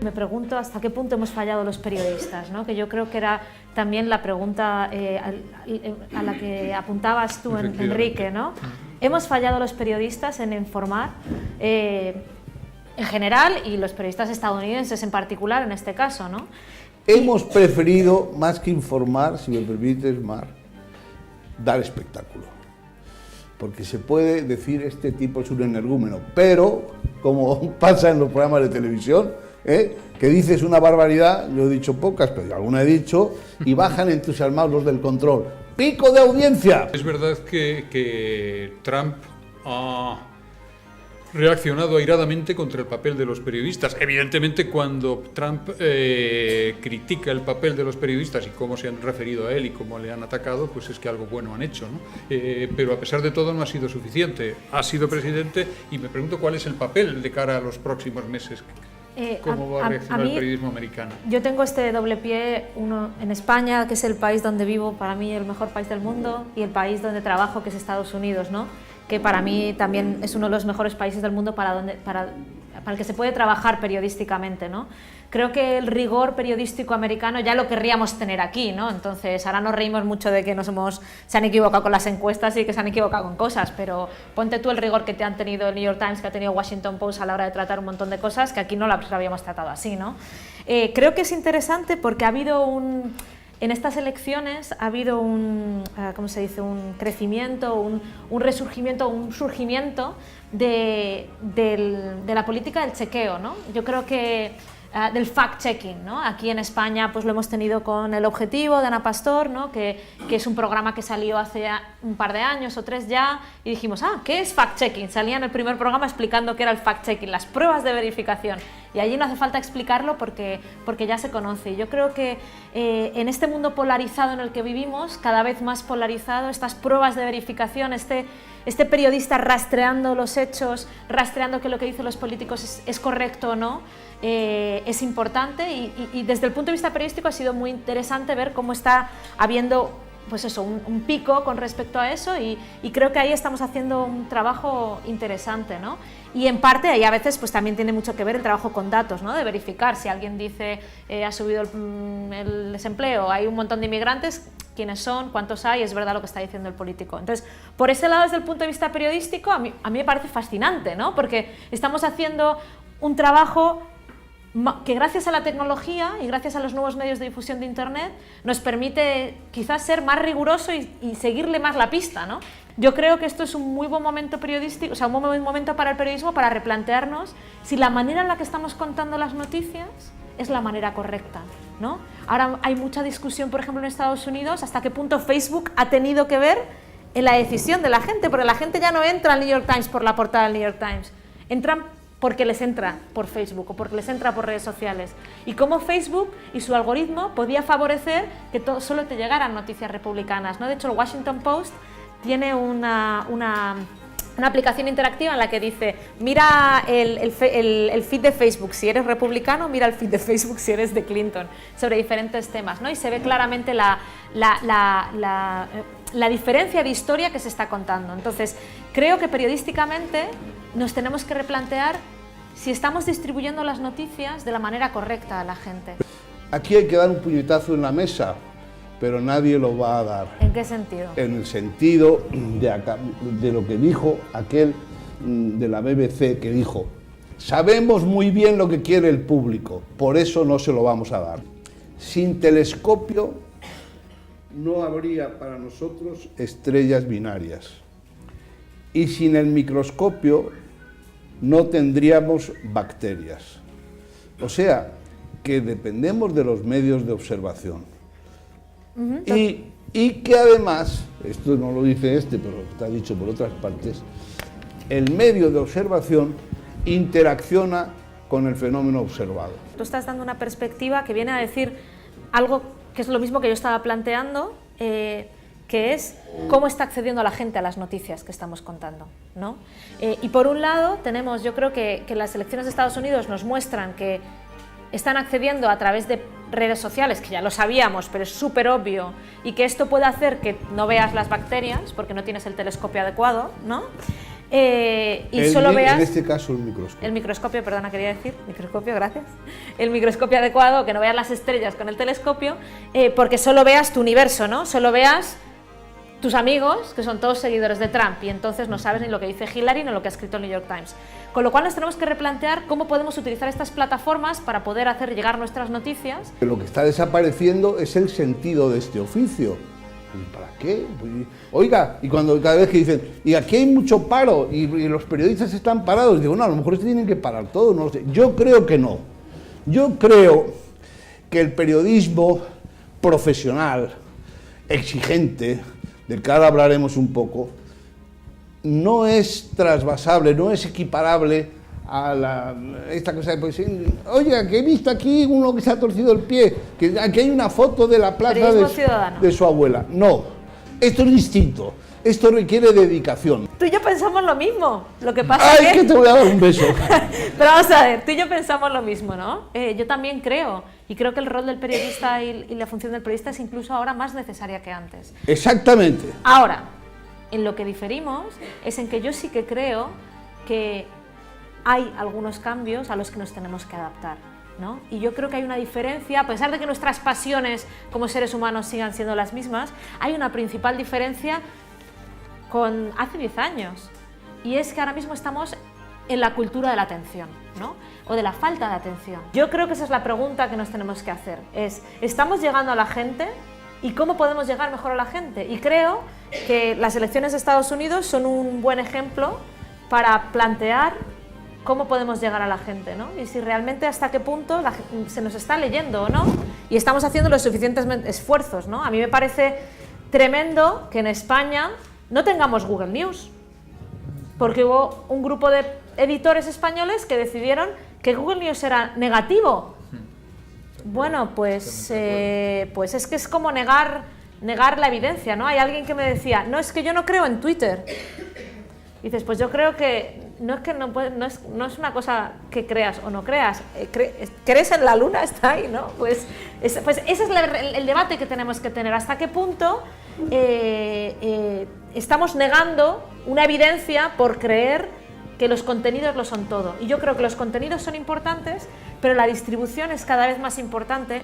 Me pregunto hasta qué punto hemos fallado los periodistas, ¿no? Que yo creo que era también la pregunta a la que apuntabas tú, Enrique, ¿no? Hemos fallado los periodistas en informar en general y los periodistas estadounidenses en particular en este caso, ¿no? Hemos preferido, más que informar, si me permites, Mar, dar espectáculo. Porque se puede decir este tipo es un energúmeno, pero como pasa en los programas de televisión, que dices una barbaridad, yo he dicho pocas, pero alguna he dicho, y bajan entusiasmados los del control. ¡Pico de audiencia! Es verdad que Trump ha reaccionado airadamente contra el papel de los periodistas. Evidentemente, cuando Trump critica el papel de los periodistas y cómo se han referido a él y cómo le han atacado, pues es que algo bueno han hecho, ¿no? Pero a pesar de todo no ha sido suficiente. Ha sido presidente y me pregunto cuál es el papel de cara a los próximos meses. ¿Cómo va a reaccionar el periodismo americano? Yo tengo este doble pie, uno en España, que es el país donde vivo, para mí el mejor país del mundo, y el país donde trabajo, que es Estados Unidos, ¿no? Que para mí también es uno de los mejores países del mundo para el que se puede trabajar periodísticamente, ¿no? Creo que el rigor periodístico americano ya lo querríamos tener aquí, ¿no? Entonces, ahora nos reímos mucho de que se han equivocado con las encuestas y que se han equivocado con cosas, pero ponte tú el rigor que te han tenido el New York Times, que ha tenido Washington Post a la hora de tratar un montón de cosas, que aquí no las habíamos tratado así, ¿no? Creo que es interesante porque ha habido en estas elecciones ha habido ¿cómo se dice?, un crecimiento, un resurgimiento, un surgimiento de la política del chequeo, ¿no? Yo creo que del fact-checking, ¿no? Aquí en España pues lo hemos tenido con El Objetivo de Ana Pastor, ¿no? que es un programa que salió hace un par de años o 3 ya, y dijimos, ¿qué es fact-checking? Salía en el primer programa explicando qué era el fact-checking, las pruebas de verificación, y allí no hace falta explicarlo porque ya se conoce. Yo creo que en este mundo polarizado en el que vivimos, cada vez más polarizado, estas pruebas de verificación, este periodista rastreando los hechos, rastreando que lo que dicen los políticos es correcto o no, es importante, y desde el punto de vista periodístico ha sido muy interesante ver cómo está habiendo pues eso, un pico con respecto a eso, y creo que ahí estamos haciendo un trabajo interesante, ¿no? Y en parte ahí a veces pues también tiene mucho que ver el trabajo con datos, ¿no? De verificar si alguien dice ha subido el desempleo, hay un montón de inmigrantes, quiénes son, cuántos hay, es verdad lo que está diciendo el político. Entonces, por ese lado, desde el punto de vista periodístico, a mí me parece fascinante, ¿no? Porque estamos haciendo un trabajo que gracias a la tecnología y gracias a los nuevos medios de difusión de Internet nos permite quizás ser más riguroso y seguirle más la pista, ¿no? Yo creo que esto es un muy buen momento periodístico, o sea, un muy buen momento para el periodismo para replantearnos si la manera en la que estamos contando las noticias es la manera correcta, ¿no? Ahora hay mucha discusión, por ejemplo, en Estados Unidos, hasta qué punto Facebook ha tenido que ver en la decisión de la gente, porque la gente ya no entra al New York Times por la portada del New York Times, entran porque les entra por Facebook o porque les entra por redes sociales, y cómo Facebook y su algoritmo podía favorecer que solo te llegaran noticias republicanas, ¿no? De hecho, el Washington Post tiene una aplicación interactiva en la que dice, mira el feed de Facebook si eres republicano, mira el feed de Facebook si eres de Clinton, sobre diferentes temas, ¿no? Y se ve claramente la diferencia de historia que se está contando. Entonces, creo que periodísticamente nos tenemos que replantear si estamos distribuyendo las noticias de la manera correcta a la gente. Aquí hay que dar un puñetazo en la mesa, pero nadie lo va a dar. ¿En qué sentido? En el sentido de lo que dijo aquel de la BBC, que dijo, sabemos muy bien lo que quiere el público, por eso no se lo vamos a dar. Sin telescopio no habría para nosotros estrellas binarias. Y sin el microscopio no tendríamos bacterias. O sea, que dependemos de los medios de observación. Y que además, esto no lo dice pero está dicho por otras partes, el medio de observación interacciona con el fenómeno observado. Tú estás dando una perspectiva que viene a decir algo que es lo mismo que yo estaba planteando, que es cómo está accediendo la gente a las noticias que estamos contando, ¿no? Y por un lado tenemos, yo creo que las elecciones de Estados Unidos nos muestran que están accediendo a través de redes sociales, que ya lo sabíamos, pero es súper obvio, y que esto puede hacer que no veas las bacterias porque no tienes el telescopio adecuado, ¿no? y solo veas... En este caso el microscopio. El microscopio, perdona, quería decir, microscopio, gracias. El microscopio adecuado, que no veas las estrellas con el telescopio, porque solo veas tu universo, ¿no? Solo veas tus amigos, que son todos seguidores de Trump, y entonces no sabes ni lo que dice Hillary ni lo que ha escrito el New York Times. Con lo cual nos tenemos que replantear cómo podemos utilizar estas plataformas para poder hacer llegar nuestras noticias. Lo que está desapareciendo es el sentido de este oficio. ¿Y para qué? Oiga, y cuando cada vez que dicen, y aquí hay mucho paro, y los periodistas están parados, digo, no, a lo mejor se tienen que parar todos, no lo sé. Yo creo que no. Yo creo que el periodismo profesional, exigente, del que ahora hablaremos un poco, no es trasvasable, no es equiparable a esta cosa de, pues, oye, que he visto aquí uno que se ha torcido el pie, que aquí hay una foto de la plaza de su abuela. No, esto es distinto, esto requiere dedicación. Tú y yo pensamos lo mismo, lo que pasa es que te voy a dar un beso! Pero vamos a ver, tú y yo pensamos lo mismo, ¿no? Yo también creo, y creo que el rol del periodista y la función del periodista es incluso ahora más necesaria que antes. Exactamente. Ahora, en lo que diferimos es en que yo sí que creo que hay algunos cambios a los que nos tenemos que adaptar, ¿no? Y yo creo que hay una diferencia, a pesar de que nuestras pasiones como seres humanos sigan siendo las mismas, hay una principal diferencia con hace 10 años, y es que ahora mismo estamos en la cultura de la atención, ¿no? O de la falta de atención. Yo creo que esa es la pregunta que nos tenemos que hacer, es, ¿estamos llegando a la gente? ¿Y cómo podemos llegar mejor a la gente? Y creo que las elecciones de Estados Unidos son un buen ejemplo para plantear cómo podemos llegar a la gente, ¿no? Y si realmente hasta qué punto se nos está leyendo o no, y estamos haciendo los suficientes esfuerzos, ¿no? A mí me parece tremendo que en España no tengamos Google News, porque hubo un grupo de editores españoles que decidieron que Google News era negativo. Bueno, pues es que es como negar la evidencia, ¿no? Hay alguien que me decía, no, es que yo no creo en Twitter. Y dices, pues yo creo que no es una cosa que creas o no creas, crees en la luna, está ahí, ¿no? Pues ese es el debate que tenemos que tener, hasta qué punto estamos negando una evidencia por creer que los contenidos lo son todo. Y yo creo que los contenidos son importantes, pero la distribución es cada vez más importante.